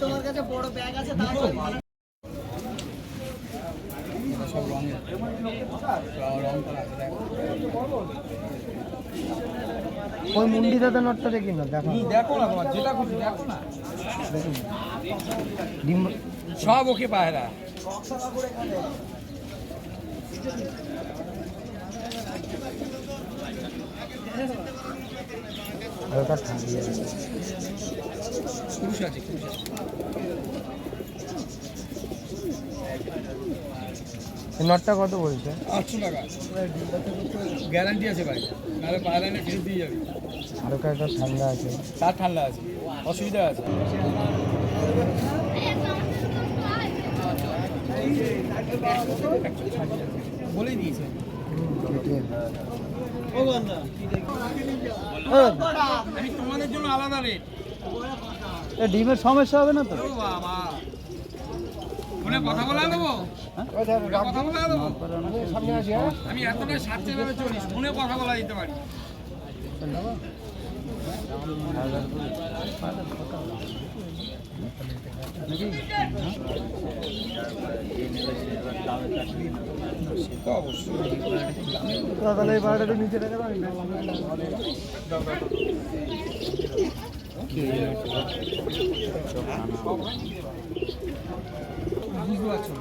তোমার কাছে বড় ব্যাগ আছে তাহলে ওই মুন্ডিটাতে নটটা দেখি না, দেখো দেখো না তোমার যেটা খুশি দেখো না, ডিম সব ওকে পায়রা। হালকা ঠান্ডা খুশি আছে খুশি আছে। নটটা কত বলছে? 800 টাকা গ্যারান্টি আছে ভাই, নাহলে পায়রা এনে ফেরত দিয়ে যাবে। হালকা একটা ঠান্ডা আছে, তার ঠান্ডা আছে, অসুবিধা আছে। বলেই দিয়েছে আমি তোমাদের জন্য আলাদা রেট। ডিমের সমস্যা হবে না তো? বাবা ফোনে কথা বলা দেবো, কথা বলা দেবো। আমি এতটা স্বার্থে ভাবে চলি, ফোনে কথা বলা দিতে পারি। তাহলে এই ভাড়াটা নিচে রেখে দাও। বুঝতে পারছো না?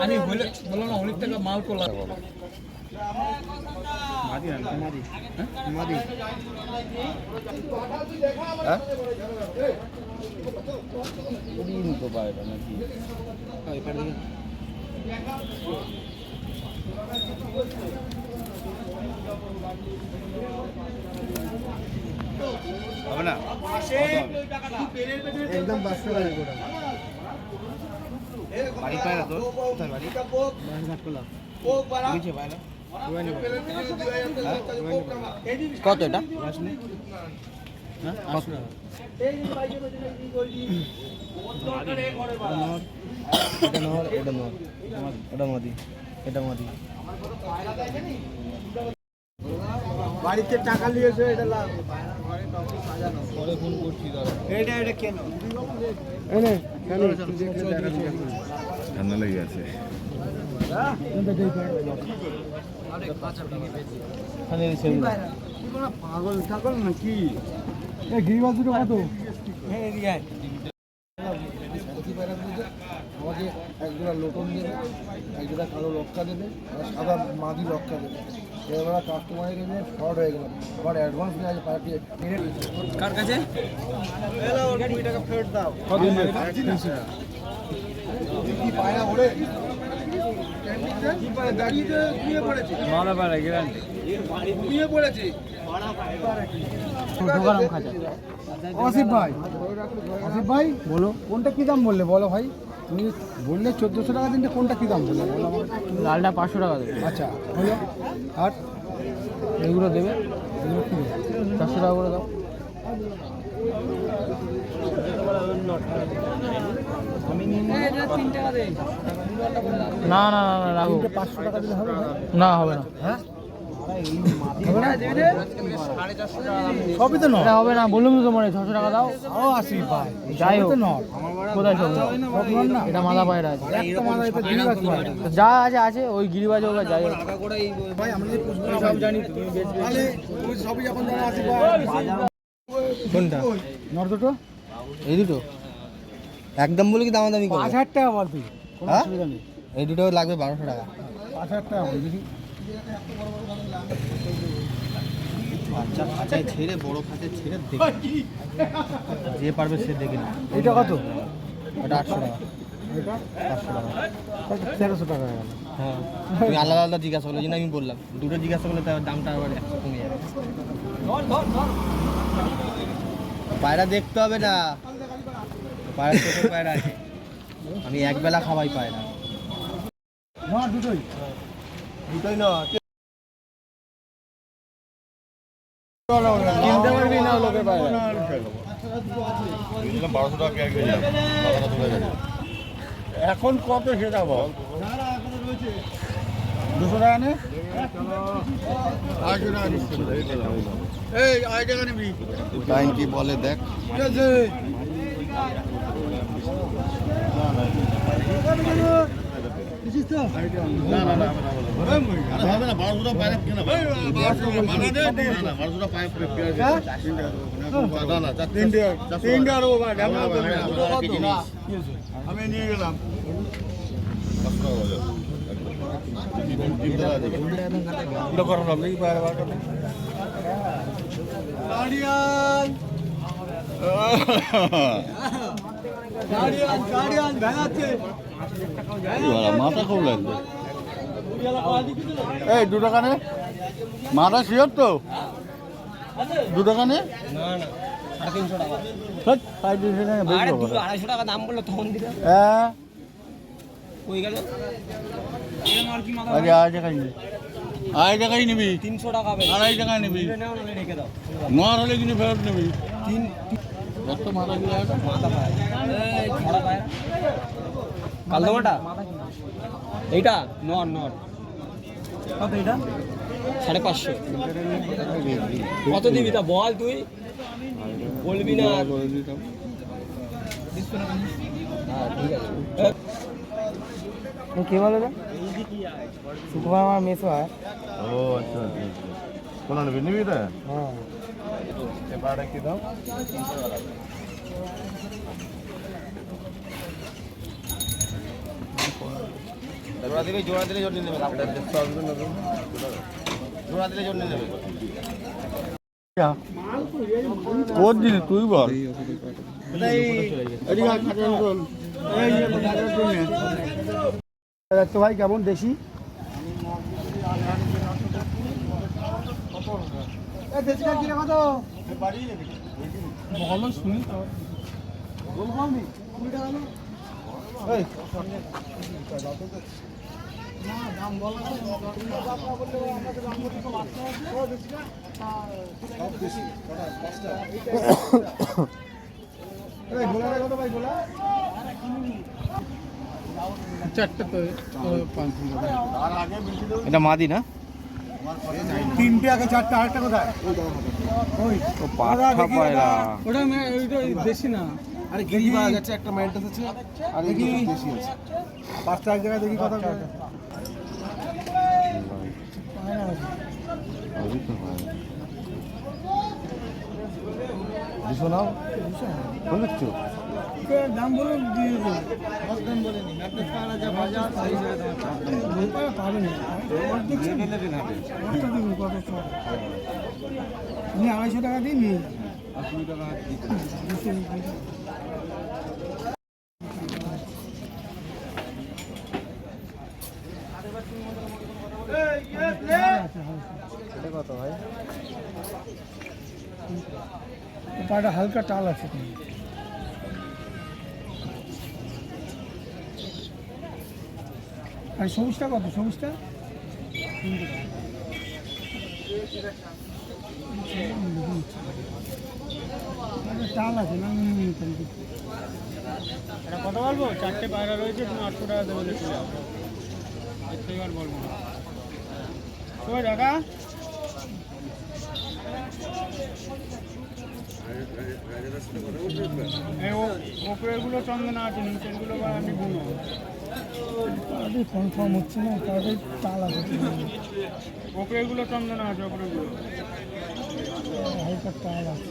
আমি বললাম না অনেক টাকা মাল করলাম। হবে না একদম 500 টাকা করে বাড়ি পায় না তোর, কোথায় বাড়ি? কত এটা? বাড়িতে টাকা নিয়েছে এটা পরে ফোন করছি দাদা। এটা কেন ঠান্ডা লেগে আছে। পাগল ছাগল নাকি? গিরিবাজুটা কত? আমাকে একজোড়া লোটন দেবে, একজোড়া কালো লক্কা দেবে, সাদা মাদি লক্কা দেবে। এবার কাস্টমারের কাছে শর্ট হয়ে গেলাম, আবার অ্যাডভান্স নিয়ে আছে পাঠিয়ে কার কাছে? 20 টাকা ফেরত দাও। কি পায়রা ওরে? কি পায়রা দাঁড়িয়ে ঘুমিয়ে পড়েছে? মালা পায়রা গ্যারান্টি। ঘুমিয়ে পড়েছে। আসিফ ভাই বলো কোনটা কি দাম বললে বলো ভাই? তুমি বললে 1400 টাকা দিনটা, কোনটা কি দাম বললে বলো আমাকে? লালটা 500 টাকা দেবে। আচ্ছা হলো, আর এগুলো দেবে, এগুলো কি 400 টাকা করে দাও। না না না রাখো, 500 টাকা দিলে হবে না? হবে না। হ্যাঁ সবই তো নয়, হবে না বললাম তো তোমার 600 টাকা দাও। ও আসি ভাই যাই হোক, কোথায় সব না, এটা মাথা পায়রা আছে, একটা মাথা, এটা গিরিবাজ পায়রা যা আছে আছে, ওই গিরিবাজ হোক যাই হোক ভাই, আমরা যে সব জানি, তুমি তাহলে ওই সবই যখন জানা আসি কোনটা নর দুটো, এই দুটো একদম বলে কি দামাদামি করো? 5000 টাকা বল তুই, কোনো অসুবিধা নেই। এই দুটো লাগবে 1200 টাকা। 5000 টাকা বুঝি বাচ্চা খাঁচায় ছেড়ে, বড় খাঁচায় ছেড়ে দেখে যে পারবে সে দেখে না। এটা কত? এটা 800 টাকা। এটা 500 টাকা, 1300 টাকা হয়ে গেল। হ্যাঁ তুমি আলাদা আলাদা জিজ্ঞাসা করলে, যে আমি বললাম দুটো জিজ্ঞাসা করলে তার দামটা আবার 100 কমে যাবে। পায়রা দেখতে হবে না, পায়রা ছোট পায়রা আছে, আমি একবেলা খাওয়াই পায়রা। দুটোই না কিনতে পারবি না লোকের বাইরে। 1200 টাকা পেঁয়াজ কিনলাম, বাজারটা তুলে গেছে। এখন কত সেটা বল? 200 টাকা নে? 800 টাকা নিচ্ছি। এই 8 টাকা নিবি? টাইম কি বলে দেখ। ঠিক আছে। না না না আরে হবে না 1200 টাকা পাইপ কেনা ভাই 1200 টাকা মানা দে দি না 1200 টাকা পাইপ পেঁয়াজ না না 3 টাকা ও ভাই ঢামনা করবে না। আমি নিয়ে গেলাম। এটা করুন আপনি কি বাইরে বার করেন গাড়িয়ান ভেঙাচ্ছে মাথা খুব লাগবে। এই 2 টাকা নে? মাথা শিওর তো? 2 টাকা নে? হ্যাঁ 350 টাকা বেশি হবে। 200-250 টাকা দাম বললো তখন দিলে হ্যাঁ হয়ে গেল। আরে 8 টাকাই নিবি। 8 টাকাই নিবি। 300 টাকা হবে। 2.5 টাকা নিবি। রেখে দাও। নর হলে কিনে ফেরত নিবি। কত মাথা দিয়ে আছে? মাথা পায় এই ছড়া পায় কালদমাটা এইটা নর নর কত এটা 550 কত দিবি তা বল তুই বলবি না হ্যাঁ ঠিক আছে কে বলে রে সুকুমার আমার মেসো হয় ও আচ্ছা আচ্ছা কোন নেবি নিবি রে হ্যাঁ এবারে কি দাও জোড়া দিলে জন্য নেবে জোড়া দিলে জন্য নেবে কোন দিন তুই বল তো ভাই কেমন দেশি এটা মাদি না 3টে আগে 4টে আরেকটা কোথায় পাঠা পায়রা ওটা বেশি না আরে গিরি পাওয়া যাচ্ছে একটা মাইন্টাস আছে আর দেখি বেশি আছে 5টা এক জায়গায় দেখি কথা দুশো নাও বুঝছো দাম বলে দিয়ে দেবো দাম বলে নি ম্যাট্রেস পাওয়া যা বাজার পাবে না দেখছেন কত দিন কত আপনি 250 টাকা দিন নিয়ে 80 টাকা কত ভাই পাটা হালকা টাল আছে আর সবুজটা কত সবুজটা টাল আছে না কত বলবো 4টে পায়রা রয়েছে তুমি 800 টাকা দেবে চলে যাবো এবার বলবো কই টাকা ওপরেগুলো চন্দনা আছে নিচেরগুলো আমি বুনো কনফার্ম হচ্ছে না তাদের চাল আছে ওপরেগুলো চন্দনা আছে ওপরেগুলো হালকা চাল আছে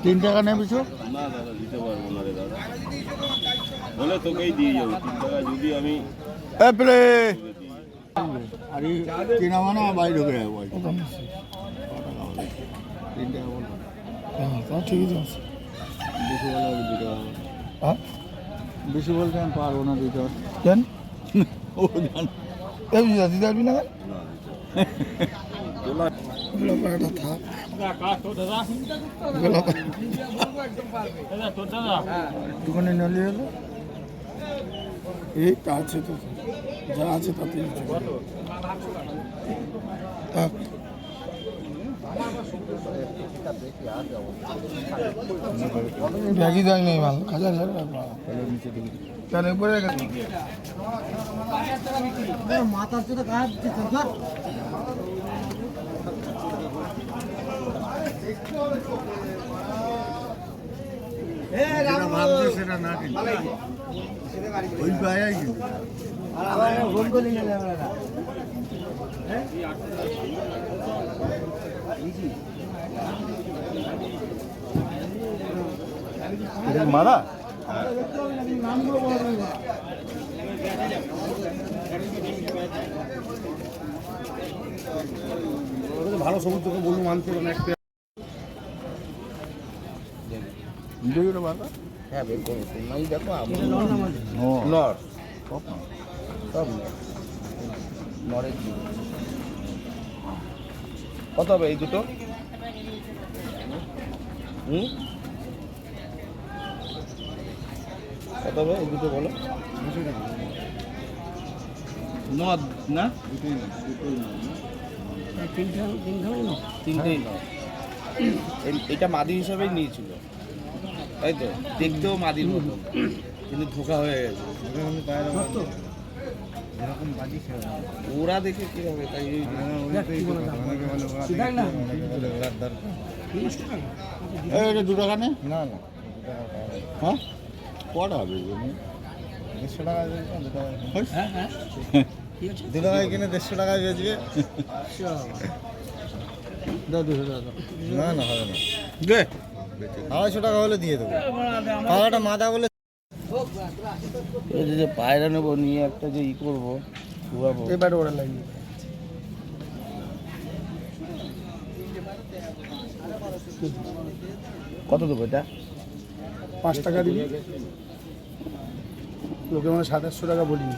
3 টাকা নেবে তো? না দাদা দিতে পারবো না রে দাদা বলে তোকেই দিয়ে যাবো 3 টাকা যদি আমি এপ্লে আরে কিনা মানা বাইরে ঢুকে যাবো 3 টাকা বল হ্যাঁ তা ঠিকই আছে বেশি বলে আমি দিতে পারবো হ্যাঁ বেশি বলতে আমি পারবো না দিতে কেন ও জান এই দিতে পারবি না না গোলাপাড়াটা থাক একটুখানি নলি হলো এই আছে তো যা আছে তাতে থাক ব্যাগই দেয় নেই মাল 1000 টাকা কেন উপরে গেছে মাথার চোখে কাজ সেটা না ওই পায় কিন্তু মারা ভালো সবুজ তোকে বলুন মানতে হবে একটা ভিডিওটা বাবা হ্যাঁ বের করো তোমরাই দেখো নর সব নরের কত হবে এই দুটো কত হবে এই দুটো বলো নদ না তিনটেই নদ এটা মাদি হিসাবেই নিয়েছিল তাই তো দেখতেও মাদির মতো কিন্তু ধোকা হয়ে গেছে ওরা দেখে কি হবে তাই এটা 2 টাকা নেই না না হ্যাঁ কটা হবে 150 টাকা 2 টাকায় কিনে 150 টাকায় বেচবে দাও 200 টাকা না না হবে না দে 250 টাকা হলে দিয়ে দেবো পায়রাটা মাদা বলে যে পায়রা নেবো নিয়ে একটা যে ই করবো এবার ওরা লাগিয়ে কত দেবো এটা 5 টাকা দিবি লোকে মানে 2700 টাকা বলিনি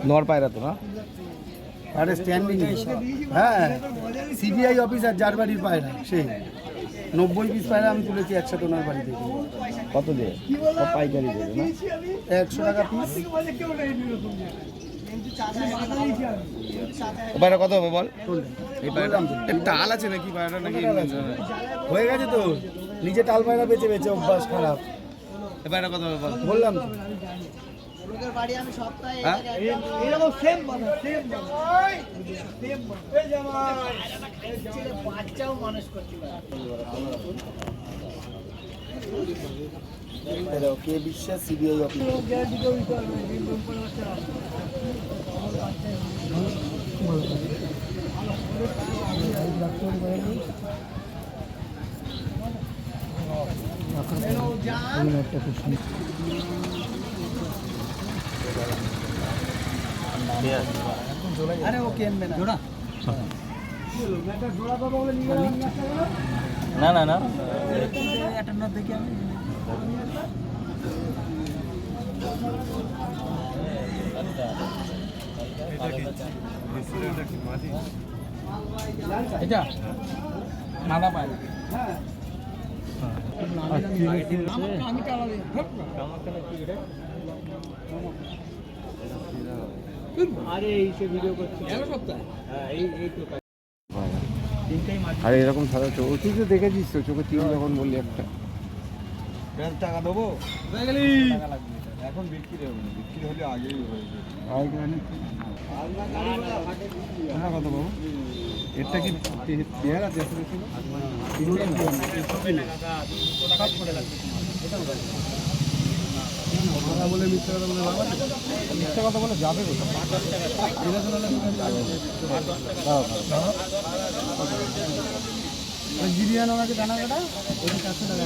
নর পায়রা তো না আরে স্ট্যান্ডিং হ্যাঁ সিবিআই অফিসার যার বাড়ির পায়রা সেই 90 পিস পায়রা আমি তুলেছি একসাথে ওনার বাড়ি থেকে কত দিয়ে পাইকারি দেবে না 100 টাকা পিস পায়রা কত হবে বল এই পায়রা টাল আছে নাকি পায়রা নাকি হয়ে গেছে তো নিজে টাল পায়রা বেচে বেচে অভ্যাস খারাপ এই পায়রা কত হবে বল বললাম তো লোকের বাড়ি আমি সপ্তাহে এরকম সেম বানা সেম বাচ্চাও মানুষ করতে পারে কে বিশ্বাস সিবিআই অফিস আরে ও কিনবে না জোড়া না না না একটা নোট দেখি আমি এটা মাদা পায়রা আমি চালাবি আরে এই সে ভিডিও করছি আর এরকম সাদা চোখ তুই তো দেখেছিস তো চোখে তিন যখন বললি একটা টাকা দেবো এখন বিক্রি হবে না বিক্রি হলে আগেই হয়ে যাবে কত বাবু এটা কি পেয়ারা দেশে ছিল বলে মিথ্যা কথা বলে বাবা মিথ্যা কথা বলে যাবে জিরিয়ান ওনাকে জানা কাটা 400 টাকা